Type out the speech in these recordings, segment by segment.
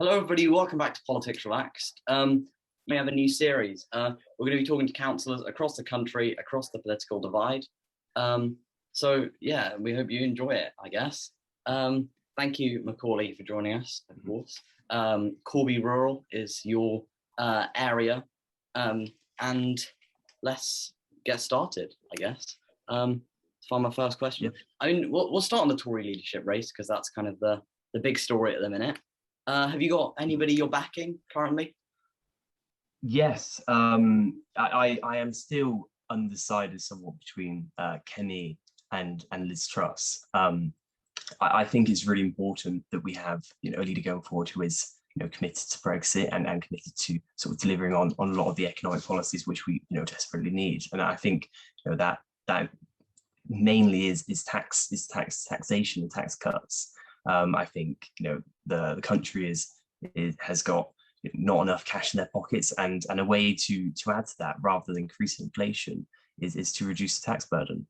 Hello, everybody. Welcome back to Politics Relaxed. We have a new series. We're going to be talking to councillors across the country, across the political divide. So, yeah, we hope you enjoy it, I guess. Thank you, Macaulay, for joining us, of course. Corby Rural is your area. And let's get started, I guess. For my first question. Yep. I mean, we'll start on the Tory leadership race, because that's kind of the big story at the minute. Have you got anybody you're backing currently? Yes, I am still undecided somewhat between Kenny and Liz Truss. I think it's really important that we have a leader going forward who is committed to Brexit and committed to sort of delivering on a lot of the economic policies which we desperately need. And I think that mainly is taxation and tax cuts. I think the country has got not enough cash in their pockets, and a way to add to that rather than increase inflation is to reduce the tax burden.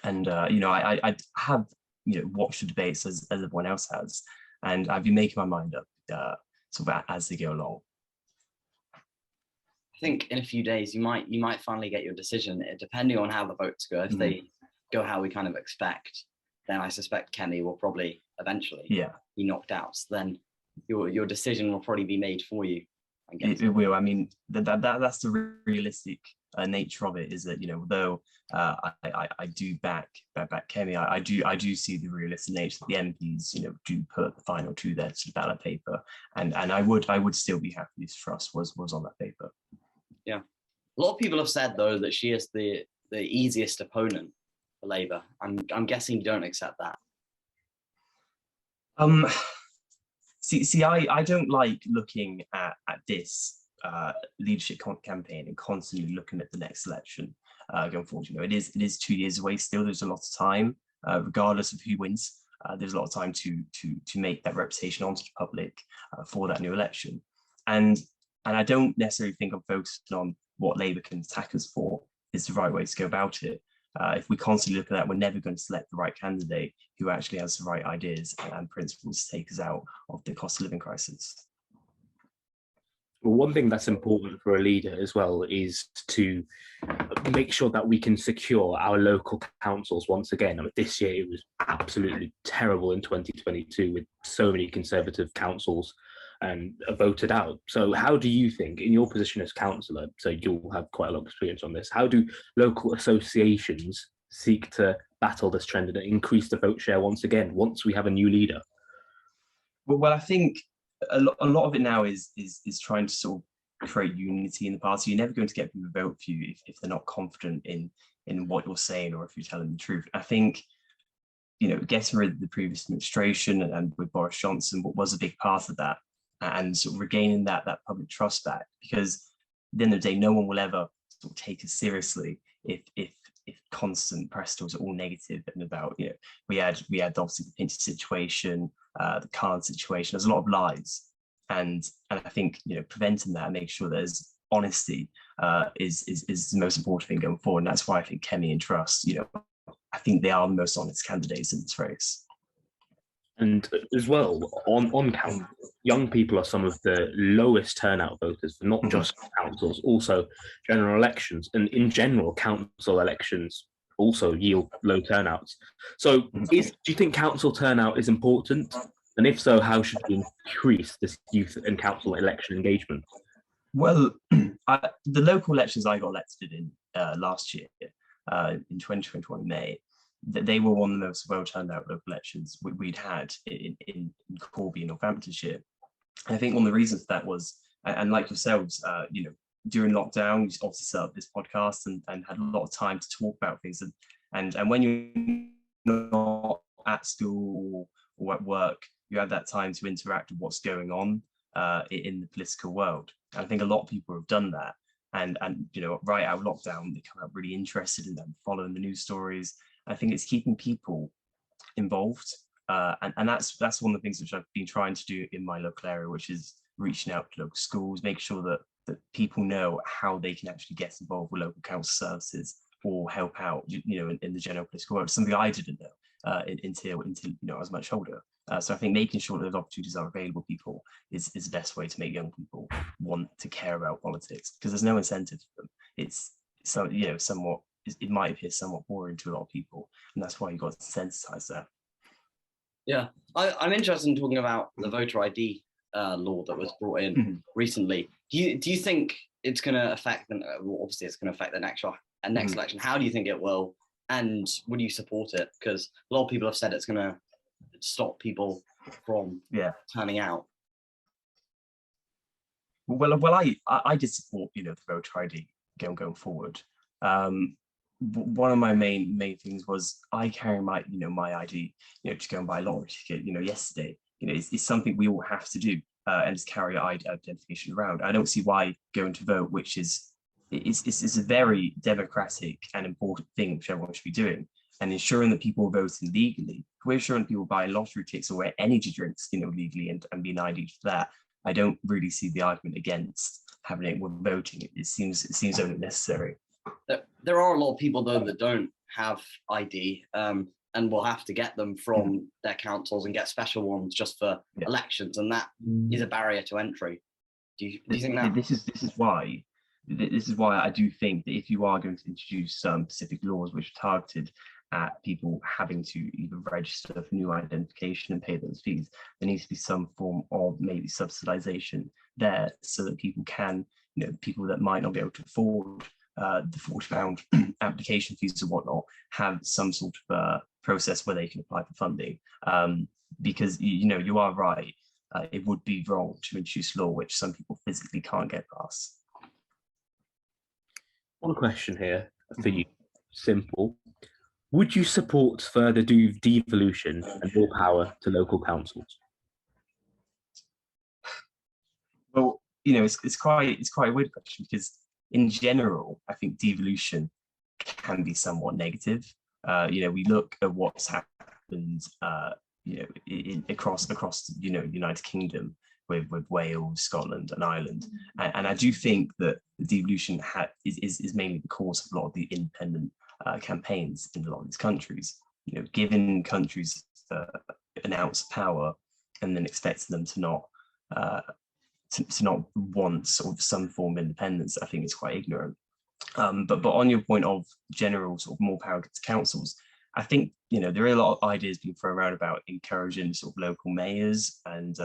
And I have watched the debates as everyone else has, and I've been making my mind up sort of as they go along. I think in a few days you might finally get your decision, depending on how the votes go. If they go how we kind of expect, then I suspect Kenny will probably eventually be knocked out. So then your decision will probably be made for you. I guess. It will. I mean, that's the realistic nature of it. Is that although I do back Kenny, I do see the realistic nature that the MPs do put the final to their ballot paper, and I would still be happy if Truss was on that paper. Yeah, a lot of people have said though that she is the easiest opponent for Labour. I'm guessing you don't accept that. See, I don't like looking at this leadership campaign and constantly looking at the next election going forward. It is 2 years away still. There's a lot of time, regardless of who wins. There's a lot of time to make that reputation onto the public for that new election. And I don't necessarily think I'm focused on what Labour can attack us for is the right way to go about it. If we constantly look at that, we're never going to select the right candidate who actually has the right ideas and principles to take us out of the cost of living crisis. Well, one thing that's important for a leader as well is to make sure that we can secure our local councils once again. I mean, this year it was absolutely terrible in 2022 with so many Conservative councils voted out. So how do you think, in your position as councillor, so you'll have quite a lot of experience on this, how do local associations seek to battle this trend and increase the vote share once again, once we have a new leader? Well, I think a lot of it now is trying to sort of create unity in the party. You're never going to get people to vote for you if they're not confident in what you're saying or if you're telling the truth. I think getting rid of the previous administration and with Boris Johnson was a big part of that, and sort of regaining that public trust back, because at the end of the day, no one will ever sort of take us seriously if constant press stories are all negative and about we had obviously the Pinter situation, the Khan situation. There's a lot of lies, and I think preventing that and making sure there's honesty is the most important thing going forward. And that's why I think Kenny and Truss, I think they are the most honest candidates in this race. And as well, on count, young people are some of the lowest turnout voters for not just councils, also general elections. And in general, council elections also yield low turnouts. So do you think council turnout is important? And if so, how should we increase this youth and council election engagement? Well, the local elections I got elected in last year, in 2021 May, that they were one of the most well-turned-out local elections we'd had in Corby in Northamptonshire. And I think one of the reasons for that was, and like yourselves, during lockdown, you obviously set up this podcast and had a lot of time to talk about things. And when you're not at school or at work, you have that time to interact with what's going on in the political world. And I think a lot of people have done that. And right out of lockdown, they come out really interested in them, following the news stories. I think it's keeping people involved, and that's one of the things which I've been trying to do in my local area, which is reaching out to local schools, make sure that people know how they can actually get involved with local council services or help out, in the general political world. Something I didn't know, until I was much older. So I think making sure that those opportunities are available to people is the best way to make young people want to care about politics, because there's no incentive for them. It's somewhat, it might appear somewhat boring to a lot of people, and that's why you've got to sensitize that. Yeah, I'm interested in talking about the voter ID law that was brought in recently. Do you think it's going to affect, obviously it's going to affect the next election. How do you think it will? And would you support it? Because a lot of people have said it's going to stop people from turning out. Well, I did support the voter ID going forward. One of my main things was I carry my my ID to go and buy a lottery ticket yesterday. It's something we all have to do, and just carry ID identification around. I don't see why going to vote, which is it's a very democratic and important thing which everyone should be doing, and ensuring that people are voting legally. We're ensuring people buy lottery tickets or wear energy drinks legally and being ID'd for that. I don't really see the argument against having it with voting. It seems unnecessary. There are a lot of people though that don't have ID and will have to get them from their councils and get special ones just for elections, and that is a barrier to entry. Do you think that this is why I do think that if you are going to introduce some specific laws which are targeted at people having to either register for new identification and pay those fees, there needs to be some form of maybe subsidization there, so that people can, people that might not be able to afford the £40 application fees or whatnot, have some sort of process where they can apply for funding. Because you are right, it would be wrong to introduce law which some people physically can't get past. One question here for you, simple. Would you support further devolution and more power to local councils? Well, it's quite a weird question, because in general, I think devolution can be somewhat negative. We look at what's happened, across United Kingdom with Wales, Scotland, and Ireland, and I do think that the devolution is mainly the cause of a lot of the independent campaigns in a lot of these countries. Giving countries an ounce of power and then expecting them to not want sort of some form of independence, I think is quite ignorant. But on your point of general sort of more power to councils, I think there are a lot of ideas being thrown around about encouraging sort of local mayors and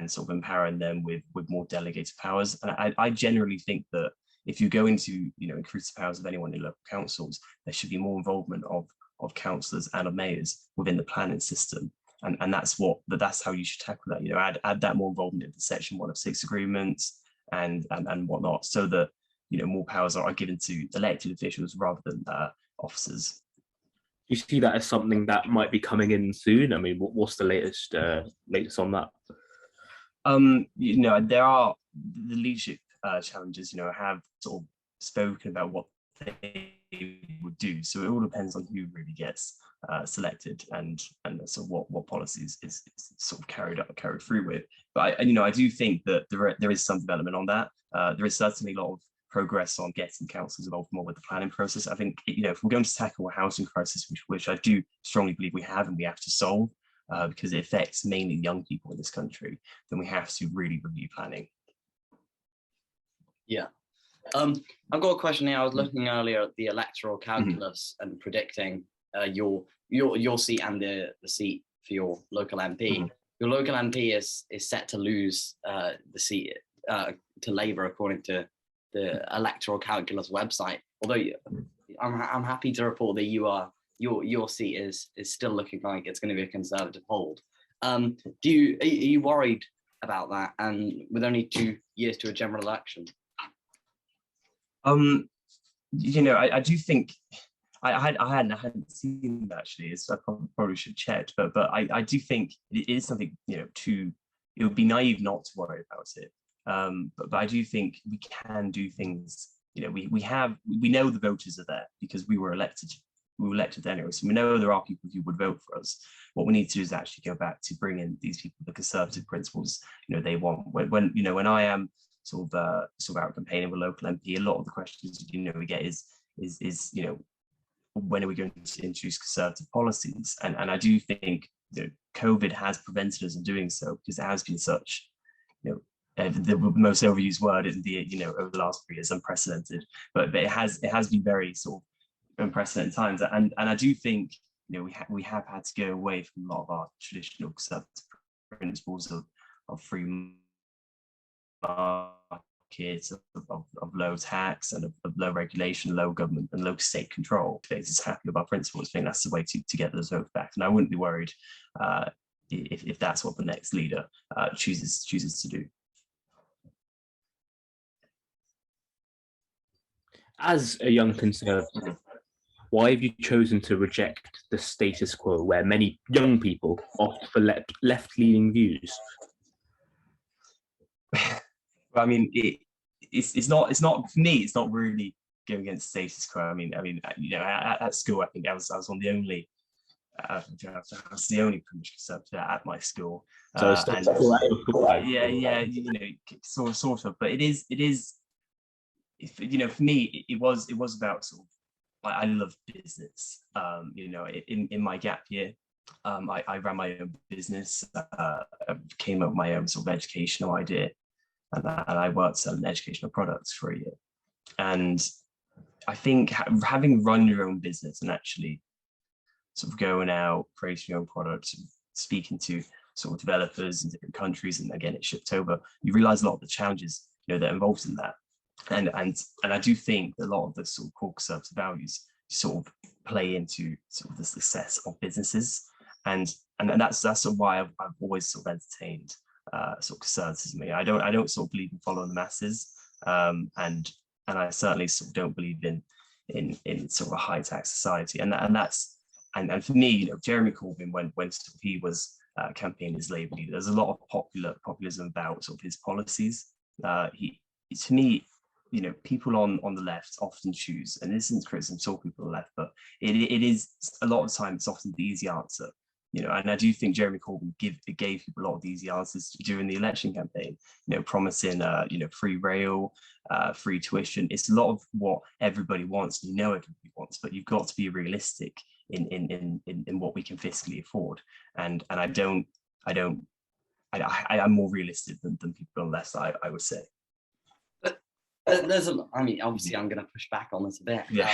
sort of empowering them with more delegated powers. And I generally think that if you go into increase the powers of anyone in local councils, there should be more involvement of councillors and of mayors within the planning system. And that's how you should tackle that. Add that more involvement into Section 106 agreements and whatnot, so that more powers are given to elected officials rather than officers. Do you see that as something that might be coming in soon? I mean, what's the latest on that? There are the leadership challenges. Have sort of spoken about what they would do. So it all depends on who really gets selected and so what policies is sort of carried through with. But I do think that there is some development on that. There is certainly a lot of progress on getting councils involved more with the planning process. I think if we're going to tackle a housing crisis, which I do strongly believe we have and we have to solve, because it affects mainly young people in this country, then we have to really review planning. Yeah. I've got a question here. I was looking earlier at the electoral calculus and predicting your seat and the seat for your local MP. Your local MP is set to lose the seat to Labour, according to the electoral calculus website. Although I'm happy to report that your seat is still looking like it's going to be a Conservative hold. Are you worried about that? And with only 2 years to a general election? I do think I hadn't seen that actually. So I probably should check, but I do think it is something it would be naive not to worry about it. But I do think we can do things. We know the voters are there because we were elected. We were elected anyway, so we know there are people who would vote for us. What we need to do is actually go back to bring in these people the Conservative principles they want. When I am sort of out campaigning with local MP, a lot of the questions we get is when are we going to introduce conservative policies? And I do think, you know, COVID has prevented us from doing so, because it has been such, you know, the most overused word is over the last 3 years, unprecedented, but it has been very sort of unprecedented times. And I do think, you know, we have had to go away from a lot of our traditional conservative principles of free markets, of low tax, and of low regulation, low government, and low state control. It's happy with our principles. I think that's the way to get those votes back. And I wouldn't be worried if that's what the next leader chooses to do. As a young Conservative, why have you chosen to reject the status quo where many young people opt for left-leaning views? I mean, it's not for me. It's not really going against status quo. I mean, you know, at school, I think I was one of the only. I was the only Conservative at my school. So yeah, you know, sort of. But it is. You know, for me, it was about sort of. I love business. You know, in my gap year, I ran my own business. I came up with my own sort of educational idea, and I worked selling educational products for a year. And I think having run your own business and actually sort of going out, creating your own products, and speaking to sort of developers in different countries, and again, it shipped over, you realize a lot of the challenges, you know, that are involved in that. And I do think a lot of the sort of core conservative values sort of play into sort of the success of businesses, and that's sort of why I've always sort of entertained sort of conservatism. I don't sort of believe in following the masses, and I certainly sort of don't believe in sort of a high tax society, and for me, you know, Jeremy Corbyn, when he was campaigning as Labour leader, there's a lot of populism about sort of his policies. To me, you know, people on the left often choose, and this isn't criticism to all people on the left, but it is a lot of the time it's often the easy answer, you know. And I do think Jeremy Corbyn gave people a lot of easy answers during the election campaign, you know, promising you know, free rail, free tuition. It's a lot of what everybody wants, and you know everybody wants, but you've got to be realistic in what we can fiscally afford. And I'm more realistic than people on the left side, I would say. I mean, obviously, I'm going to push back on this a bit. Yeah.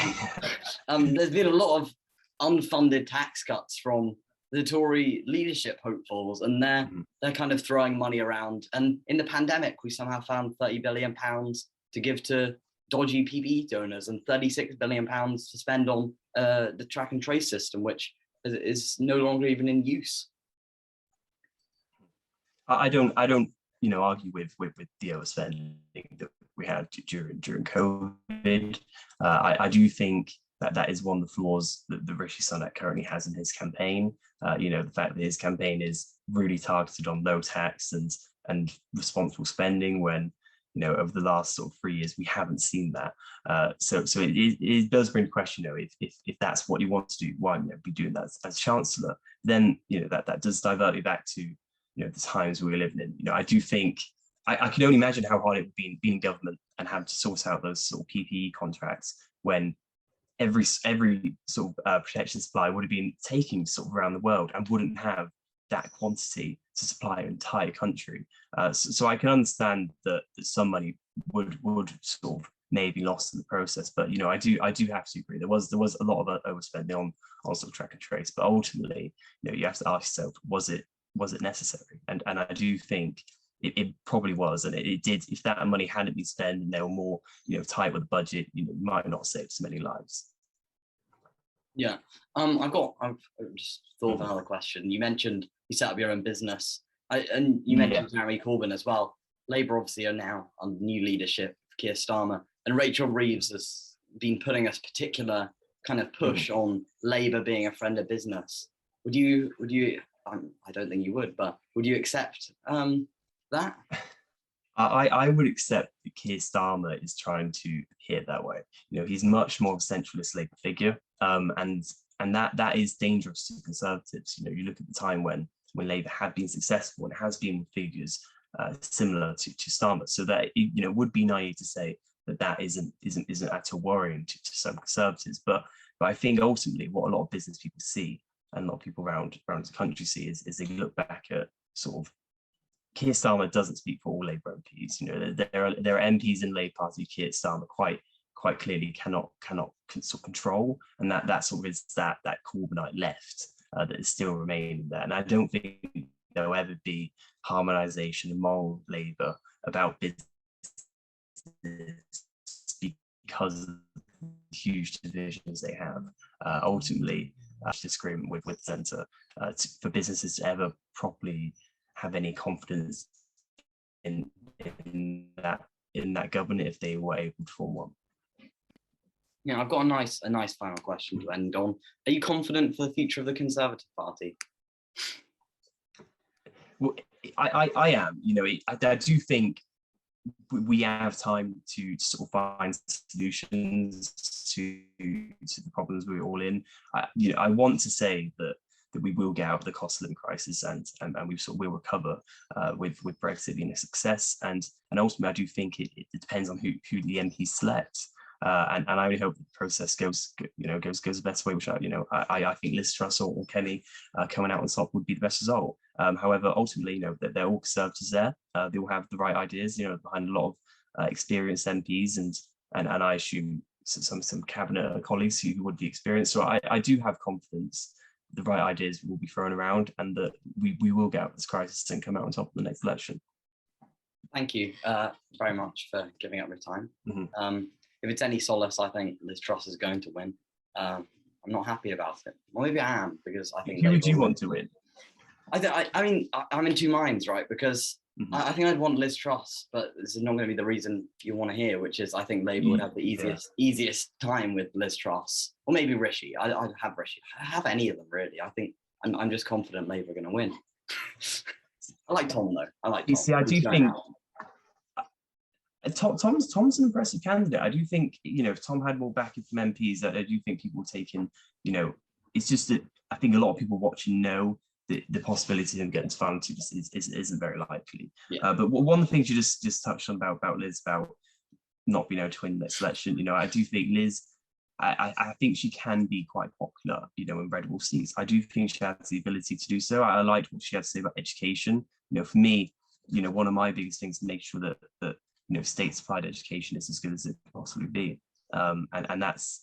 There's been a lot of unfunded tax cuts from the Tory leadership hopefuls, and they're kind of throwing money around. And in the pandemic, we somehow found £30 billion to give to dodgy PPE donors, and £36 billion to spend on the track and trace system, which is no longer even in use. I don't, you know, argue with the overspending that we had during COVID. I do think that is one of the flaws that Rishi Sunak currently has in his campaign. You know, the fact that his campaign is really targeted on low tax and responsible spending, when, you know, over the last sort of 3 years we haven't seen that. So it does bring the question, you know, if that's what you want to do, why, you know, be doing that as Chancellor? Then, you know, that does divert me back to, you know, the times we were living in. You know, I do think I can only imagine how hard it would be being in government and have to sort out those sort of PPE contracts when every sort of protection supply would have been taken sort of around the world and wouldn't have that quantity to supply an entire country. So I can understand that some money would sort of maybe lost in the process, but, you know, I do have to agree there was a lot of overspending on sort of track and trace, but ultimately, you know, you have to ask yourself, was it necessary? And I do think it probably was, and it did. If that money hadn't been spent and they were more, you know, tight with the budget, you know, might not save so many lives. Yeah, I've just thought of another question. You mentioned you set up your own business, and you mentioned Jeremy Corbyn as well. Labour obviously are now under new leadership, Keir Starmer, and Rachel Reeves has been putting a particular kind of push on Labour being a friend of business. Would you? I don't think you would, but would you accept that? I would accept that Keir Starmer is trying to hear it that way. You know, he's much more of a centralist Labour figure, and that is dangerous to Conservatives. You know, you look at the time when Labour had been successful, and it has been with figures similar to Starmer. So that, you know, would be naive to say that isn't at all worrying to some Conservatives. But But I think ultimately what a lot of business people see and a lot of people around the country see is they look back at sort of Keir Starmer doesn't speak for all Labour MPs. You know, there are MPs in Labour Party Keir Starmer quite clearly cannot sort of control, and that sort of is that Corbynite left that is still remaining there. And I don't think there will ever be harmonisation among Labour about business because of the huge divisions they have. Ultimately, disagreement with the centre for businesses to ever properly have any confidence in that government if they were able to form one. Yeah, I've got a nice final question to end on. Are you confident for the future of the Conservative Party? Well, I am. You know, I do think we have time to sort of find solutions to the problems we're all in. You know, I want to say that we will get out of the cost of living crisis and we sort of will recover with Brexit being a success. And ultimately, I do think it depends on who the MPs select. And I really hope the process goes the best way, which I think Liz Truss or Kenny coming out on top would be the best result. However, ultimately, you know, that they're all Conservatives there. They all have the right ideas, you know, behind a lot of experienced MPs and I assume some cabinet colleagues who would be experienced. So I do have confidence the right ideas will be thrown around and that we will get out of this crisis and come out on top of the next election. Thank you very much for giving up your time. Mm-hmm. If it's any solace, I think Liz Truss is going to win. I'm not happy about it. Well, maybe I am, because I think... Who would you want to win? I mean, I'm in two minds, right? Because I think I'd want Liz Truss, but this is not going to be the reason you want to hear, which is I think Labour would have the easiest time with Liz Truss, or maybe Rishi. I'd have Rishi. I have any of them, really. I think I'm just confident Labour are going to win. I like Tom, though. I like Tom. You see, I do think... Tom's an impressive candidate. I do think, you know, if Tom had more backing from MPs, I do think people taking, you know, it's just that I think a lot of people watching know that the possibility of him getting to final two isn't very likely. Yeah. But one of the things you just touched on about Liz, about not being able to win the next election, you know, I do think Liz, I think she can be quite popular, you know, in red wall seats. I do think she has the ability to do so. I liked what she had to say about education. You know, for me, you know, one of my biggest things is to make sure that you know, state supplied education is as good as it can possibly be, and that's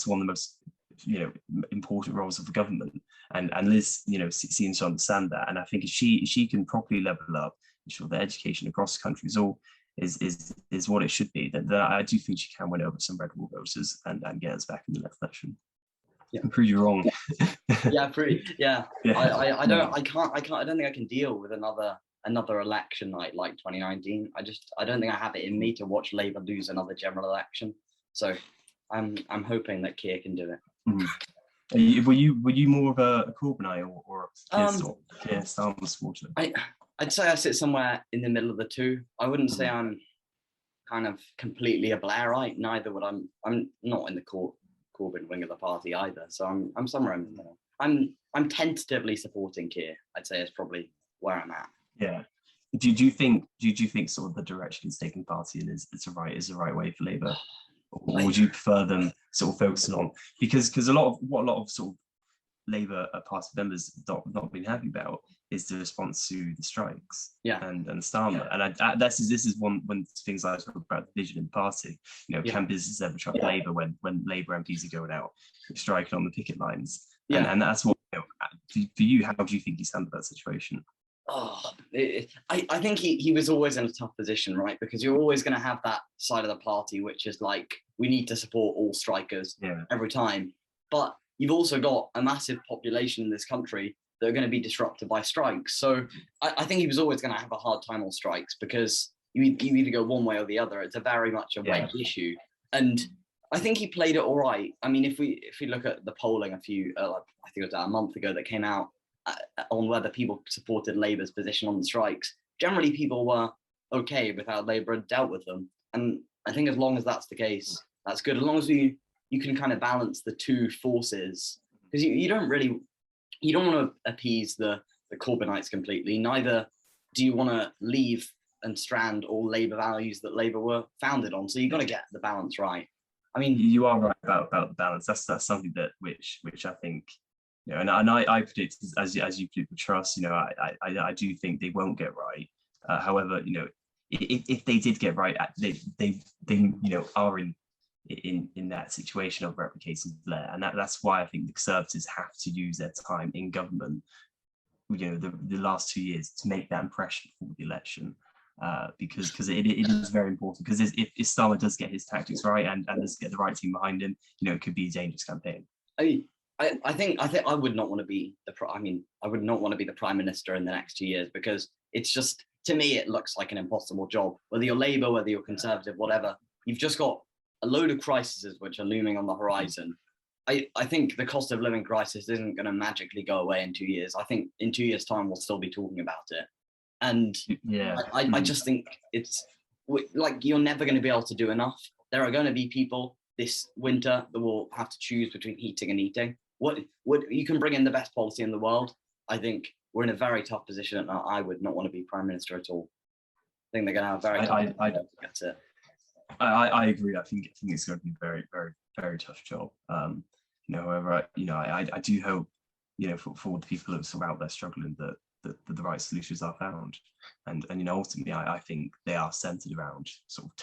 one of the most, you know, important roles of the government. And Liz, you know, seems to understand that. And I think if she can properly level up, ensure that education across the country is what it should be, then I do think she can win over some red wall voters and get us back in the next election. Yeah, and prove you wrong. Yeah. I don't think I can deal with another election night like 2019. I don't think I have it in me to watch Labour lose another general election. So I'm hoping that Keir can do it. Mm-hmm. Were you more of a Corbynite or a Keir Starmer supporter? I'd say I sit somewhere in the middle of the two. I wouldn't say I'm kind of completely a Blairite. Neither would I'm not in the Corbyn wing of the party either. So I'm somewhere in the middle. I'm tentatively supporting Keir. I'd say is probably where I'm at. Yeah. Do you think sort of the direction he's taking the party in is the right way for Labour, or would you prefer them sort of focusing on, because a lot of sort of Labour Party members not been happy about is the response to the strikes, and Starmer, and this is one things I talk about, the vision in the party. You know, can businesses ever trust Labour when Labour MPs are going out striking on the picket lines? And that's what, you know, for you, how do you think he's handled that situation? I think he was always in a tough position, right? Because you're always going to have that side of the party which is like, we need to support all strikers every time. But you've also got a massive population in this country that are going to be disrupted by strikes. So I think he was always going to have a hard time on strikes, because you either go one way or the other. It's a very much a wedge issue. And I think he played it all right. I mean, if we look at the polling I think it was a month ago that came out, on whether people supported Labour's position on the strikes, generally people were okay with how Labour had dealt with them. And I think as long as that's the case, that's good. As long as you can kind of balance the two forces, because you don't want to appease the Corbynites completely. Neither do you want to leave and strand all Labour values that Labour were founded on. So you've got to get the balance right. I mean, you are right about the balance. That's something that which I think, you know, and I predict, as you predict with Truss, you know, I do think they won't get right. However, you know, if they did get right, they you know, are in that situation of replicating Blair, and that's why I think the Conservatives have to use their time in government, you know, the last 2 years, to make that impression for the election, because it is very important. Because if Starmer does get his tactics right and does get the right team behind him, you know, it could be a dangerous campaign. I think I would not want to be I would not want to be the prime minister in the next 2 years, because it's just, to me, it looks like an impossible job. Whether you're Labour, whether you're Conservative, whatever, you've just got a load of crises which are looming on the horizon. I think the cost of living crisis isn't going to magically go away in 2 years. I think in 2 years' time, we'll still be talking about it. And yeah, I just think it's like, you're never going to be able to do enough. There are going to be people this winter that will have to choose between heating and eating. What you can bring in the best policy in the world. I think we're in a very tough position, and I would not want to be prime minister at all. I think they're going to have a very tough time to get to it. I agree. I think it's going to be a very, very, very tough job. You know, however, I do hope, you know, for the people that are sort of out there struggling, that the right solutions are found, and you know, ultimately, I think they are centered around sort of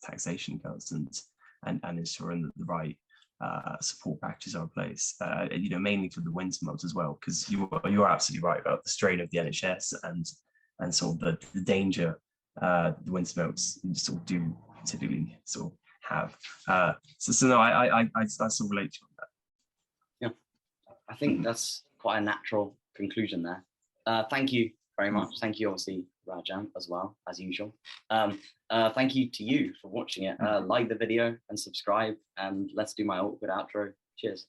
taxation cuts and ensuring that the right support packages are in place. You know, mainly for the winter months as well, because you're absolutely right about the strain of the NHS and sort of the danger the winter months sort of do typically sort of have. So no, I sort of relate to that. Yeah, I think that's quite a natural conclusion there. Thank you very much. Thank you, obviously, Rajan, as well, as usual. Thank you to you for watching it. Like the video and subscribe, and let's do my awkward outro. Cheers.